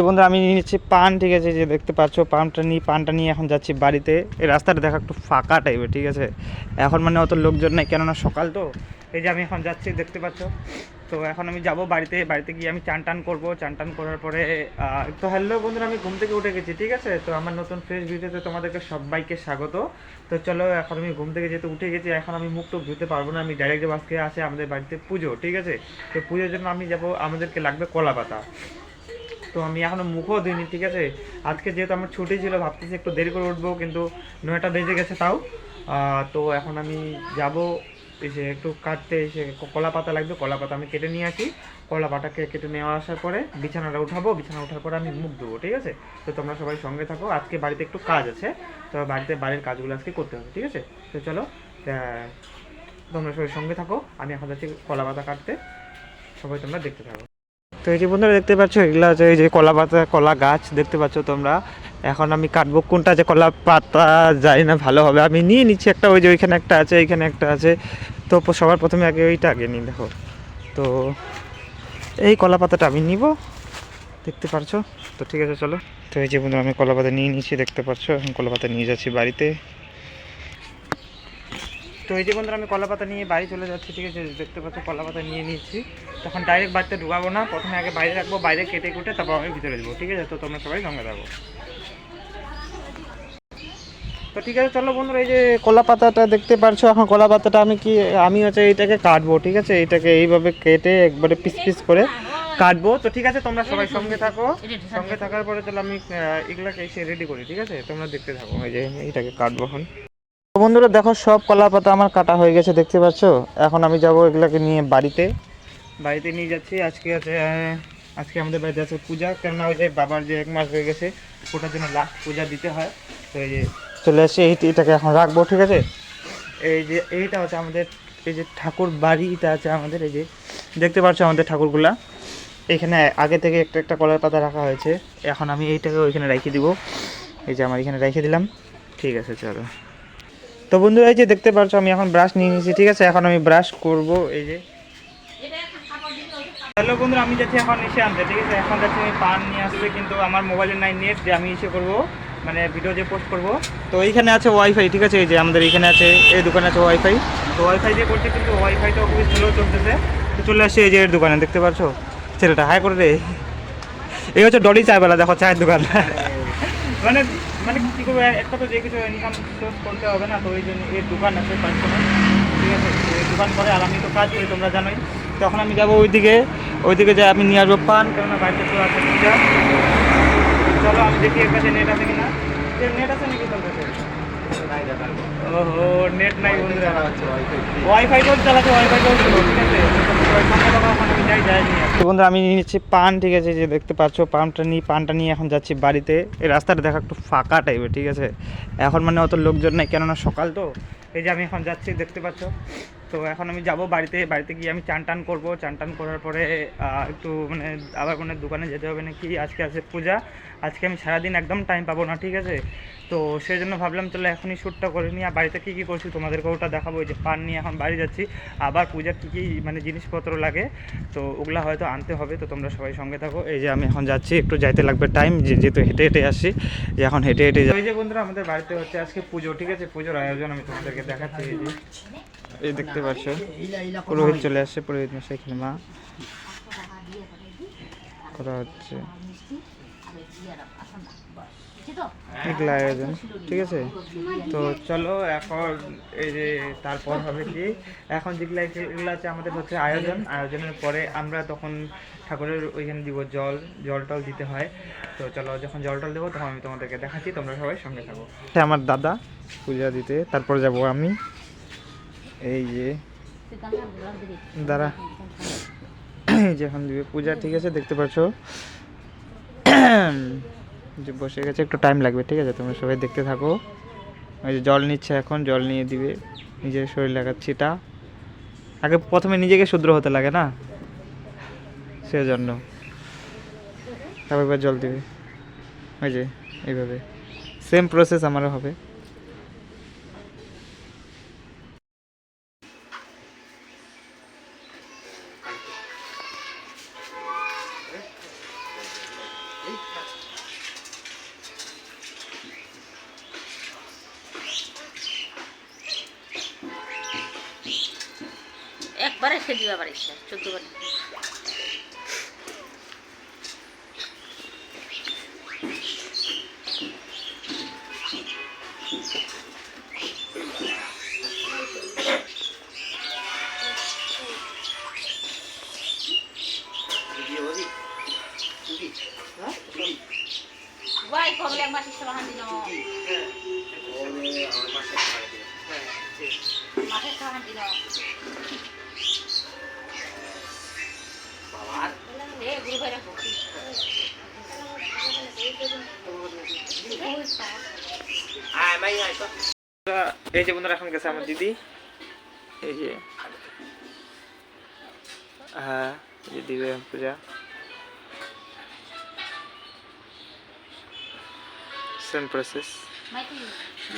বন্ধুরা আমি নিয়ে নিচ্ছি পান, ঠিক আছে, যে দেখতে পাচ্ছ পানটা নিয়ে এখন যাচ্ছি বাড়িতে। এই রাস্তাটা দেখা একটু ফাঁকা টাইপের, ঠিক আছে, এখন মানে অত লোকজন নেই, কেননা সকাল তো। এই যে আমি এখন যাচ্ছি, দেখতে পাচ্ছ। তো এখন আমি যাব বাড়িতে গিয়ে আমি চান টান করবো। চান টান করার পরে তো হ্যালো বন্ধুরা, আমি ঘুম থেকে উঠে গেছি, ঠিক আছে। তো আমার নতুন ফ্রেশ ভিডিওতে তোমাদেরকে সবাইকে স্বাগত। তো চলো, এখন আমি ঘুম থেকে যেহেতু উঠে গেছি, এখন আমি মুখ টুক ধুতে পারবো না, আমি ডাইরেক্ট আজকে আছে আমাদের বাড়িতে পুজো, ঠিক আছে। তো পুজোর জন্য আমি যাব, আমাদেরকে লাগবে কলা পাতা। তো আমি এখনও মুখও দিইনি, ঠিক আছে। আজকে যেহেতু আমার ছুটি ছিল, ভাবতেছি একটু দেরি করে উঠবো, কিন্তু 9টা বেজে গেছে তাও। তো এখন আমি যাব এসে একটু কাটতে, এসে কলা পাতা লাগবে, কলা পাতা আমি কেটে নিয়ে আসি। কলা পাতাকে কেটে নেওয়া আসার পরে বিছানাটা উঠাবো, বিছানা ওঠার পরে আমি মুখ দেবো, ঠিক আছে। তো তোমরা সবাই সঙ্গে থাকো, আজকে বাড়িতে একটু কাজ আছে, তো বাড়ির কাজগুলো আজকে করতে হবে, ঠিক আছে। তো চলো, তোমরা সবাই সঙ্গে থাকো, আমি এখন যাচ্ছি কলা পাতা কাটতে, সবাই তোমরা দেখতে থাকো। তো এই যে বন্ধুরা দেখতে পাচ্ছ, এগুলো আছে এই যে কলা পাতা, কলা গাছ দেখতে পাচ্ছ তোমরা। এখন আমি কাটবো, কোনটা যে কলা পাতা জানি না ভালো হবে, আমি নিয়ে নিচ্ছি একটা, ওই যে ওইখানে একটা আছে, এইখানে একটা আছে। তো সবার প্রথমে ওইটা আগে নিই, দেখো। তো এই কলা পাতাটা আমি নিব, দেখতে পারছো। তো ঠিক আছে চলো। তো এই যে বন্ধুরা আমি কলা পাতা নিয়ে নিচ্ছি, দেখতে পাচ্ছ। এখন কলা পাতা নিয়ে যাচ্ছি বাড়িতে। তো এই যে বন্ধুরা আমি কলা পাতা নিয়ে বাড়ি চলে যাচ্ছি, ঠিক আছে, দেখতে পাচ্ছ কলা পাতা নিয়ে নিচ্ছি। তখন ডাইরেক্ট বাড়িতে ঢুকাবো না, প্রথমে আগে বাইরে রাখবো, বাইরে কেটে কুটে তারপর আমি ভিতরে দেবো, ঠিক আছে। তো তোমরা সবাই সঙ্গে থাকো। তো ঠিক আছে চলো বন্ধুরা, এই যে কলা পাতাটা দেখতে পারছো, এখন কলা পাতাটা আমি হচ্ছে এইটাকে কাটবো, ঠিক আছে। এইটাকে এইভাবে কেটে একবারে পিস পিস করে কাটবো। তো ঠিক আছে, তোমরা সবাই সঙ্গে থাকো। সঙ্গে থাকার পরে চলো আমি এগুলাকে এসে রেডি করি, ঠিক আছে, তোমরা দেখতে থাকো। এই যে এইটাকে কাটবো এখন। বন্ধুরা দেখো, সব কলা পাতা আমার কাটা হয়ে গেছে, দেখতে পাচ্ছ। এখন আমি যাব এগুলাকে নিয়ে বাড়িতে নিয়ে যাচ্ছি। আজকে আমাদের বাড়িতে আছে পূজা, কেননা ওই যে বাবার যে 1 মাস হয়ে গেছে, ওটার জন্য লাস্ট পূজা দিতে হয়। তো এই যে চলে আসছে, এটাকে এখন রাখবো, ঠিক আছে। এই যে এইটা হচ্ছে আমাদের, এই যে ঠাকুর বাড়িটা আছে আমাদের, এই যে দেখতে পাচ্ছ আমাদের ঠাকুরগুলা। এখানে আগে থেকে একটা একটা কলার পাতা রাখা হয়েছে, এখন আমি এইটাকে ওইখানে রেখে দিব। এই যে আমার এখানে রেখে দিলাম, ঠিক আছে চলো। তো বন্ধুরা এই যে দেখতে পাচ্ছ, আমি এখন ব্রাশ নিয়ে নিয়েছি, ঠিক আছে। এখন আমি ব্রাশ করব, এই যে। হ্যালো বন্ধুরা, আমি যাচ্ছি এখন এসে আনতে, ঠিক আছে। এখন যাচ্ছি আমি পান নিয়ে আসতে, কিন্তু আমার মোবাইলের নাই নেট, যে আমি এসে করবো, মানে ভিডিও যে পোস্ট করব। তো এইখানে আছে ওয়াইফাই, ঠিক আছে, এই যে আমাদের এখানে আছে, এই দোকানে আছে ওয়াইফাই। তো ওয়াইফাই দিয়ে করছে, কিন্তু ওয়াইফাইটাও খুবই স্লো চলতেছে। তো চলে আসছে এই যে এর দোকানে, দেখতে পাচ্ছ ছেলেটা, হাই করে রে। এই হচ্ছে ডলি চায়বেলা, দেখো চায়ের দোকান। মানে মানে কী করবো, একটা তো যে কিছু ইনকাম সোর্স করতে হবে না, তো ওই জন্য এর দোকান আছে পাঁচশো, ঠিক আছে। এই দোকান করে, আর আমি তো কাজ করি, তোমরা জানোই। তখন আমি যাবো ওইদিকে যাই, আমি নিয়ে আসবো পান, কেননা বাড়িতে তো আছে পূজা। চলো আমি দেখি এর কাছে নেট আছে কিনা। নেট আছে নাকি তোর কাছে? ওহো, নেট নাই বন্ধুরা, ওয়াইফাইটাও চালাচ্ছে, ওয়াইফাইটাও ছিল, ঠিক আছে। বন্ধুরা আমি নিয়ে নিচ্ছি পান, ঠিক আছে, যে দেখতে পাচ্ছ পানটা নিয়ে এখন যাচ্ছি বাড়িতে। এই রাস্তাটা দেখা একটু ফাঁকা টাইপের, ঠিক আছে, এখন মানে অত লোকজন নেই, কেননা সকাল তো। এই যে আমি এখন যাচ্ছি, দেখতে পাচ্ছ। তো এখন আমি যাব বাড়িতে গিয়ে আমি চান টান করবো। চান টান করার পরে একটু মানে আবার কোনো দোকানে যেতে হবে নাকি, আজকে আছে পূজা। আজকে আমি সারাদিন একদম টাইম পাবো না, ঠিক আছে। তো সেই জন্য ভাবলাম চলো এখনই শ্যুটটা করে নিই, আর বাড়িতে কী কী করছি তোমাদেরকে ওটা দেখাবো। এই যে পান নিয়ে এখন বাড়ি যাচ্ছি, আবার পূজার কী কী মানে জিনিসপত্র লাগে, তো ওগুলা হয়তো আনতে হবে। তো তোমরা সবাই সঙ্গে থাকো। এই যে আমি এখন যাচ্ছি, একটু যাইতে লাগবে টাইম, যেহেতু হেঁটে হেঁটে আসছি, যে এখন হেঁটে হেঁটে যাই। এই যে বন্ধুরা আমাদের বাড়িতে হচ্ছে আজকে পুজো, ঠিক আছে, পুজোর আয়োজন আমি তোমাদেরকে দেখাচ্ছি। এই দেখতে পাচ্ছ, পুরোহিত চলে আসছে, পুরোহিত মশাই, এখানে মা করা হচ্ছে এগুলা আয়োজন, ঠিক আছে। তো চলো এখন এই যে তারপর হবে কি, এখন এগুলো আছে আমাদের হচ্ছে আয়োজনের পরে আমরা তখন ঠাকুরের ওইখানে দিব জল টল দিতে হয়। তো চলো যখন জল টল দেবো তখন আমি তোমাদেরকে দেখাচ্ছি, তোমরা সবাই সঙ্গে থাকো। আমার দাদা পূজা দিতে, তারপর যাব আমি। এই যে দাঁড়া, যখন দিবে পূজা, ঠিক আছে, দেখতে পাচ্ছ যে বসে গেছে, একটু টাইম লাগবে, ঠিক আছে, তোমরা সবাই দেখতে থাকো। ওই যে জল নিচ্ছে, এখন জল নিয়ে দিবে, নিজের শরীর লাগাচ্ছি, এটা আগে প্রথমে নিজেকে শুদ্র হতে লাগে না, সেজন্য তারপর জল দিবে। ওই যে এইভাবে সেম প্রসেস আমারও হবে। বাড়াইছে দিবা বাড়াইছে 14 বার Why kau bilang masih selahan di no? Masih selahan di no. Bawa. Guru bayar kopi. mai hai তো এই যে বন্ধুরা এখন গেছে আমার দিদি এই যে হ্যাঁ এই দিবে পূজা সেম প্রসেস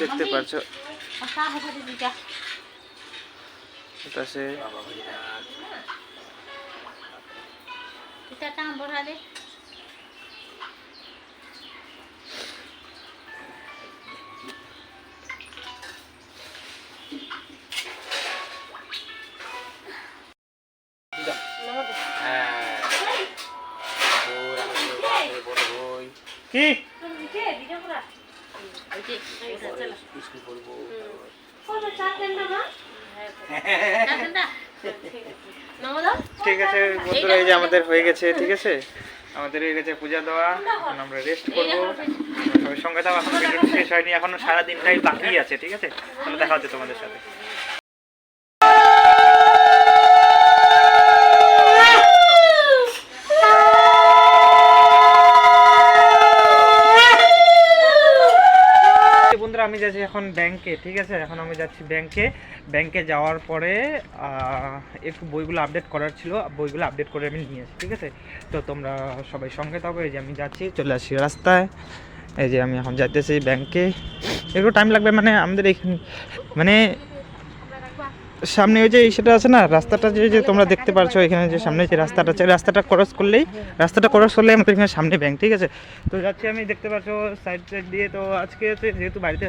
দেখতে পাচ্ছ এটা সে kita campur aja কি ঠিক আছে বন্ধুরা এই যে আমাদের হয়ে গেছে ঠিক আছে আমাদের হয়ে গেছে পূজা দেওয়া এখন আমরা রেস্ট করবো সবাই সঙ্গে থাকো এখন ভিডিওটা শেষ হয়নি এখনো সারা দিনটাই বাকি আছে ঠিক আছে তাহলে দেখা হচ্ছে তোমাদের সাথে আমি যাচ্ছি এখন ব্যাংকে ঠিক আছে এখন আমি যাচ্ছি ব্যাংকে যাওয়ার পরে একটু বইগুলো আপডেট করার ছিল বইগুলো আপডেট করে আমি নিয়ে আসি ঠিক আছে তো তোমরা সবাই সঙ্গে থাকো এই যে আমি যাচ্ছি চলে আসি রাস্তায় এই যে আমি এখন যাইতেছি ব্যাংকে একটু টাইম লাগবে মানে আমাদের এইখানে মানে সামনে ওই যে সেটা আছে না রাস্তাটা যে তোমরা দেখতে পাচ্ছ এখানে যে সামনে যে রাস্তাটা আছে রাস্তাটা ক্রস করলেই আমাদের এখানে সামনে ব্যাংক ঠিক আছে তো যাচ্ছি আমি দেখতে পাচ্ছ সাইড দিয়ে তো আজকে হচ্ছে যেহেতু বাড়িতে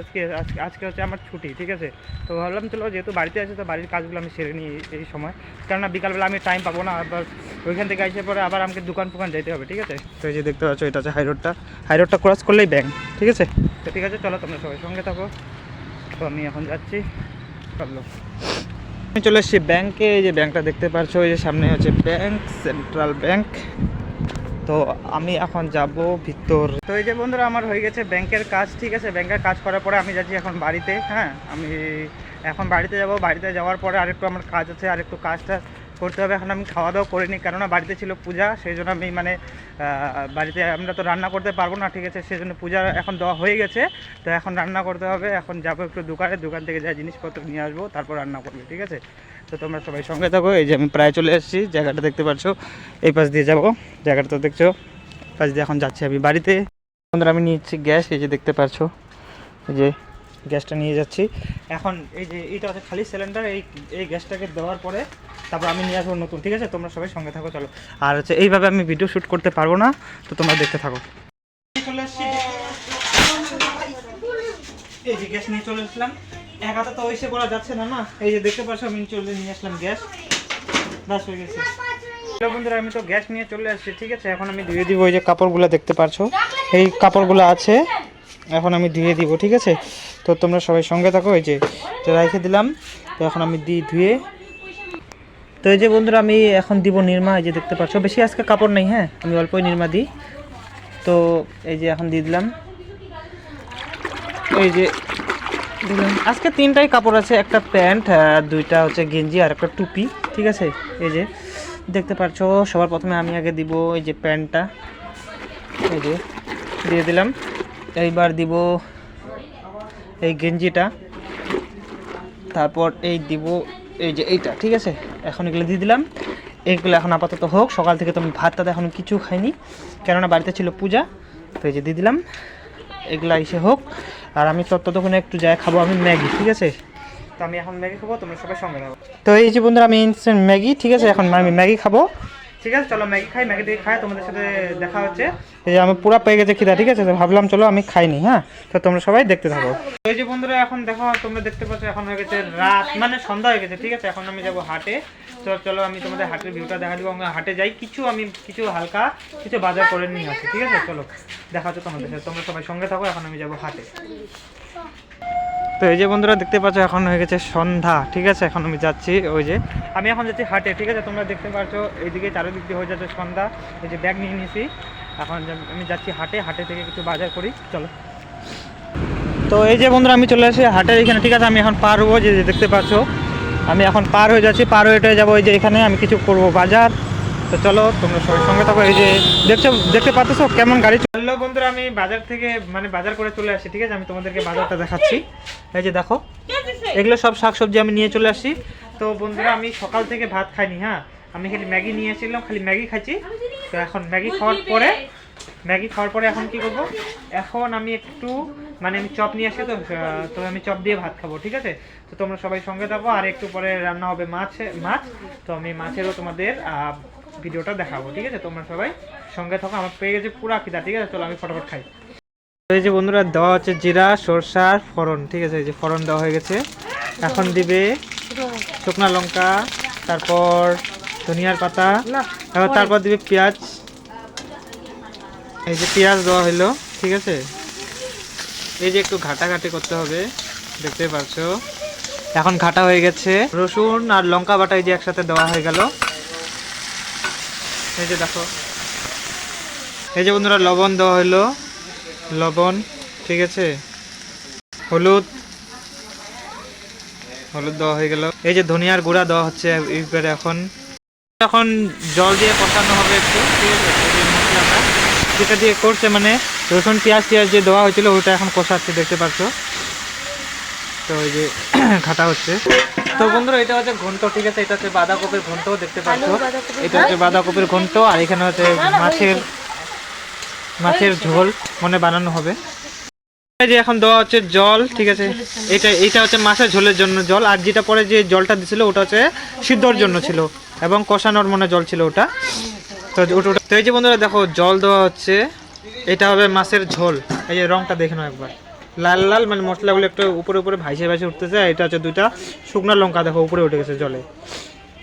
আজকে হচ্ছে আমার ছুটি ঠিক আছে তো ভাবলাম চলো যেহেতু বাড়িতে আছি তো বাড়ির কাজগুলো আমি সেরে নিই এই সময় কেননা বিকালবেলা আমি টাইম পাবো না আবার ওইখান থেকে এসে পরে আবার আমাকে দোকান যেতে হবে ঠিক আছে তো এই যে দেখতে পাচ্ছ এটা হচ্ছে হাইরোডটা ক্রস করলেই ব্যাংক ঠিক আছে তো ঠিক আছে চলো তোমরা সবাই সঙ্গে থাকো তো আমি এখন যাচ্ছি চলো আমি চলে এসেছি ব্যাংকে এই যে ব্যাংকটা দেখতে পাচ্ছ ওই যে সামনে হচ্ছে ব্যাংক সেন্ট্রাল ব্যাংক তো আমি এখন যাব ভিতর তো এই যে বন্ধুরা আমার হয়ে গেছে ব্যাংকের কাজ ঠিক আছে ব্যাংকের কাজ করার পরে আমি যাচ্ছি এখন বাড়িতে হ্যাঁ আমি এখন বাড়িতে যাব বাড়িতে যাওয়ার পরে আরেকটু আমার কাজ আছে আরেকটু কাজটা করতে হবে এখন আমি খাওয়া দাওয়া করিনি কেননা বাড়িতে ছিল পূজা সেই জন্য আমি মানে বাড়িতে আমরা তো রান্না করতে পারবো না ঠিক আছে সেই জন্য পূজা এখন দেওয়া হয়ে গেছে তো এখন রান্না করতে হবে এখন যাবো একটু দোকান থেকে যা জিনিসপত্র নিয়ে আসবো তারপর রান্না করবে ঠিক আছে তো তোমরা সবাই সঙ্গে থাকো এই যে আমি প্রায় চলে এসেছি জায়গাটা দেখতে পাচ্ছ এই পাশ দিয়ে যাবো জায়গাটা তো দেখছো পাশ দিয়ে এখন যাচ্ছি আমি বাড়িতে বন্ধুরা আমি নিচ্ছি গ্যাস এই যে দেখতে পাচ্ছ এই যে গ্যাসটা নিয়ে যাচ্ছি এখন এই যে এটা হচ্ছে খালি সিলিন্ডার এই গ্যাসটাকে দেওয়ার পরে তারপর আমি নিয়ে আসবো নতুন ঠিক আছে তোমরা সবাই সঙ্গে থাকো চলো আর হচ্ছে এইভাবে আমি ভিডিও শ্যুট করতে পারবো না তো তোমরা দেখতে থাকো চলে আসছি এই যে গ্যাস নিয়ে চলে আসলাম এক হাতে তো ওইসে করা যাচ্ছে না এই যে দেখতে পাচ্ছ আমি নিয়ে আসলাম গ্যাস বাস হয়ে গেছে বন্ধুরা আমি তো গ্যাস নিয়ে চলে আসছি ঠিক আছে এখন আমি ধুয়ে দিব ওই যে কাপড়গুলো দেখতে পাচ্ছ এই কাপড়গুলো আছে এখন আমি ধুয়ে দিব ঠিক আছে তো তোমরা সবাই সঙ্গে থাকো এই যে রেখে দিলাম তো এখন আমি ধুয়ে তো এই যে বন্ধুরা আমি এখন দিব নির্মা এই যে দেখতে পাচ্ছ বেশি আজকে কাপড় নেই হ্যাঁ আমি অল্পই নির্মা দিই তো এই যে এখন দিয়ে দিলাম এই যে আজকে তিনটাই কাপড় আছে একটা প্যান্ট দুইটা হচ্ছে গেঞ্জি আর একটা টুপি ঠিক আছে এই যে দেখতে পাচ্ছ সবার প্রথমে আমি আগে দিব এই যে প্যান্টটা এই যে দিয়ে দিলাম এইবার দিব এই গেঞ্জিটা তারপর এই দিব এই যে এইটা ঠিক আছে এখন এগুলো দিয়ে দিলাম এইগুলো এখন আপাতত হোক সকাল থেকে তো আমি ভাতটা এখন কিছু খাইনি কেননা বাড়িতে ছিল পূজা তো এই যে দিয়ে দিলাম এগুলা এসে হোক আর আমি ততক্ষণে একটু যাই খাবো আমি ম্যাগি ঠিক আছে তো আমি এখন ম্যাগি খাবো তোমরা সবাই সঙ্গে থাকো তো এই যে বন্ধুরা আমি ইনস্ট্যান্ট ম্যাগি ঠিক আছে এখন আমি ম্যাগি খাবো ঠিক আছে চলো ম্যাগি খাই, ম্যাগি খাই তোমাদের সাথে দেখা হচ্ছে। এই যে আমি পুরো পেয়ে গেছে খিদা, ঠিক আছে, তো ভাবলাম চলো আমি খাইনি, হ্যাঁ, তো তোমরা সবাই দেখতে থাকো। এই যে বন্ধুরা এখন দেখো তোমরা দেখতে পাচ্ছ এখন হয়ে গেছে রাত, মানে সন্ধ্যা হয়ে গেছে, ঠিক আছে, এখন আমি যাবো হাটে। তো চলো আমি তোমাদের হাটের ভিউটা দেখা দিব। আমরা হাটে যাই, কিছু হালকা কিছু বাজার করে নিয়ে আসি, ঠিক আছে, চলো দেখা হচ্ছে তোমাদের সাথে, তোমরা সবাই সঙ্গে থাকো। এখন আমি যাবো হাটে। তো এই যে বন্ধুরা দেখতে পাচ্ছ এখন হয়ে গেছে সন্ধ্যা, ঠিক আছে, এখন আমি যাচ্ছি, ওই যে আমি এখন যাচ্ছি হাটে, ঠিক আছে, তোমরা দেখতে পাচ্ছ এইদিকে চারিদিক দিয়ে হয়ে যাচ্ছে সন্ধ্যা। এই যে ব্যাগ নিয়ে নিয়েছি, এখন আমি যাচ্ছি হাটে, হাটে থেকে কিছু বাজার করি, চলো। তো এই যে বন্ধুরা আমি চলে আসি হাটের এখানে, ঠিক আছে, আমি এখন পার হবো, যে দেখতে পাচ্ছ আমি এখন পার হয়ে যাচ্ছি, পার হয়ে যাবো ওই যে এখানে আমি কিছু করবো বাজার। তো চলো তোমরা সবাই সঙ্গে থাকো। এই যে দেখতে পাচ্ছ কেমন গাড়ি চললো। বন্ধুরা আমি বাজার থেকে মানে বাজার করে চলে আসি, ঠিক আছে, আমি তোমাদেরকে বাজারটা দেখাচ্ছি। এই যে দেখো এগুলো সব শাকসবজি আমি নিয়ে চলে আসি। তো বন্ধুরা আমি সকাল থেকে ভাত খাইনি, হ্যাঁ, আমি খালি ম্যাগি নিয়ে এসেছিলাম, খালি ম্যাগি খাচ্ছি। তো এখন ম্যাগি খাওয়ার পরে এখন কি করব, এখন আমি একটু মানে আমি চপ নিয়ে আসি, তো আমি চপ দিয়ে ভাত খাবো, ঠিক আছে। তো তোমরা সবাই সঙ্গে থাকো, আর একটু পরে রান্না হবে মাছ। তো আমি মাছেরও তোমাদের ভিডিওটা দেখাবো, ঠিক আছে, তোমরা সবাই সঙ্গে থাকো। আমার পেয়ে গেছে পুরা খিদা, ঠিক আছে, চলো আমি ফটাফট খাই। তো এই যে বন্ধুরা দেওয়া হচ্ছে জিরা, সরষার ফোড়ন, ঠিক আছে, এই যে ফোড়ন দেওয়া হয়ে গেছে। এখন দিবে শুকনো লঙ্কা, তারপর ধনিয়ার পাতা, তারপর দিবে পেঁয়াজ। এই যে পেঁয়াজ দেওয়া হলো, ঠিক আছে, এই যে একটু ঘাটাঘাটি করতে হবে, দেখতে পাচ্ছো এখন ঘাটা হয়ে গেছে। রসুন আর লঙ্কা বাটা এই যে একসাথে দেওয়া হয়ে গেল। এই যে দেখো এই যে বন্ধুরা লবণ দেওয়া হলো, লবণ, ঠিক আছে, হলুদ দেওয়া হয়ে গেল। এই যে ধনিয়ার গুঁড়া দেওয়া হচ্ছে এইবারে। এখন জল দিয়ে কষানো হবে একটু, ঠিক আছে, এই যে মশলাটা যেটা দিয়ে করছে মানে রসুন পেঁয়াজ যে দেওয়া হয়েছিল ওইটা এখন কষাচ্ছে, দেখতে পাচ্ছ। তো এই যে ঘাটা হচ্ছে। তো বন্ধুরা এটা হচ্ছে ঘন্ট, ঠিক আছে, এটা হচ্ছে বাঁধাকপির ঘন্ট, দেখতে পাচ্ছ, এটা হচ্ছে বাঁধাকপির ঘন্ট। আর এখানে হচ্ছে মাছের ঝোল মানে বানানো হবে। এই যে এখন দেওয়া হচ্ছে জল, ঠিক আছে, এটা হচ্ছে মাছের ঝোলের জন্য জল, আর যেটা পরে যে জলটা দিছিল ওটা হচ্ছে সিদ্ধর জন্য ছিল এবং কষানোর মনে জল ছিল ওটা। তো এই যে বন্ধুরা দেখো জল দেওয়া হচ্ছে, এটা হবে মাছের ঝোল। এই যে রংটা দেখে নাও একবার, লাল লাল, মানে মশলাগুলো একটু উপরে ভাইসে উঠতেছে। এটা হচ্ছে দুইটা শুকনো লঙ্কা, দেখো উপরে উঠে গেছে জলে,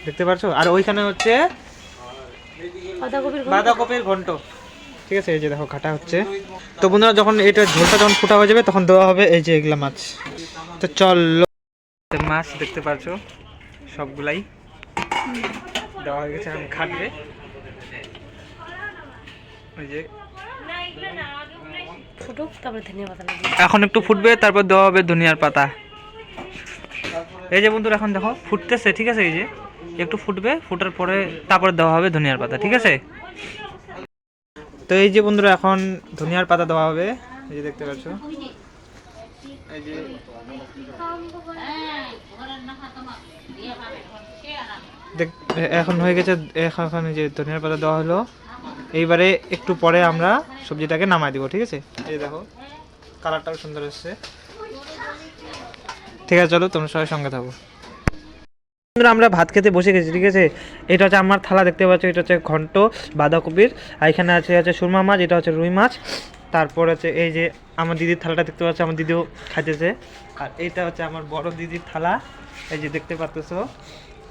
দেখতে পাচ্ছ। আর ওইখানে হচ্ছে বাঁধাকপির ঘন্ট, ঠিক আছে, এই যে দেখো ঘাটা হচ্ছে। তো বন্ধুরা যখন এটা ঝোলটা যখন ফুটা হয়ে যাবে তখন দেওয়া হবে এই যে এগুলা মাছ। তো চলো, মাছ দেখতে পাচ্ছ সবগুলাই দেওয়া হয়ে গেছে, এখন খাটবে। ওই যে এখন একটু ফুটবে, তারপর দেওয়া হবে ধনিয়ার পাতা। এই যে বন্ধুরা এখন দেখো ফুটতেছে, ঠিক আছে, এই যে একটু ফুটবে, ফুটার পরে তারপরে দেওয়া হবে ধনিয়ার পাতা, ঠিক আছে। তো এই যে বন্ধুরা এখন ধনিয়ার পাতা দেওয়া হবে, এই যে দেখতে পাচ্ছ, এই যে এখন হয়ে গেছে। এখন এই যে ধনিয়ার পাতা দেওয়া হলো, এইবারে একটু পরে আমরা সবজিটাকে নামাই দিব, ঠিক আছে। এই দেখো কালারটাও সুন্দর এসছে, ঠিক আছে, চলো তোমরা সবাই সঙ্গে থাকো। আমরা ভাত খেতে বসে গেছি, ঠিক আছে, এটা হচ্ছে আমার থালা, দেখতে পাচ্ছ, এটা হচ্ছে ঘন্ট বাঁধাকপির, আর এখানে আছে সুরমা মাছ, এটা হচ্ছে রুই মাছ, তারপর হচ্ছে এই যে আমার দিদির থালাটা দেখতে পাচ্ছ, আমার দিদিও খাইতেছে। আর এইটা হচ্ছে আমার বড় দিদির থালা, এই যে দেখতে পাচ্ছ।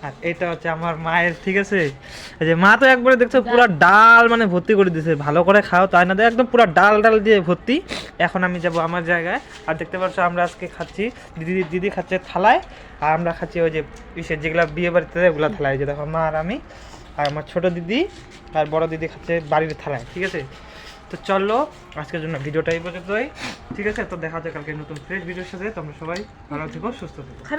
আর এটা হচ্ছে আমার মায়ের, ঠিক আছে, এই যে মা তো একবারে দেখছো পুরো ডাল মানে ভর্তি করে দিয়েছে, ভালো করে খাও তাই না, একদম পুরো ডাল দিয়ে ভর্তি। এখন আমি যাব আমার জায়গায়, আর দেখতে পাচ্ছ আমরা আজকে খাচ্ছি, দিদি খাচ্ছে থালায়, আর আমরা খাচ্ছি ওই যে ইসের যেগুলো বিয়ে বাড়িতে ওগুলো থালায়। যে দেখো মা আর আমি আর আমার ছোট দিদি আর বড় দিদি খাচ্ছে বাড়ির থালায়, ঠিক আছে। তো চলো আজকের জন্য ভিডিওটা এই পর্যন্তই, ঠিক আছে। তো দেখা হচ্ছে কালকে নতুন ফ্রেশ ভিডিওর সাথে। তোমরা সবাই ভালো থেকো, সুস্থ থেকো।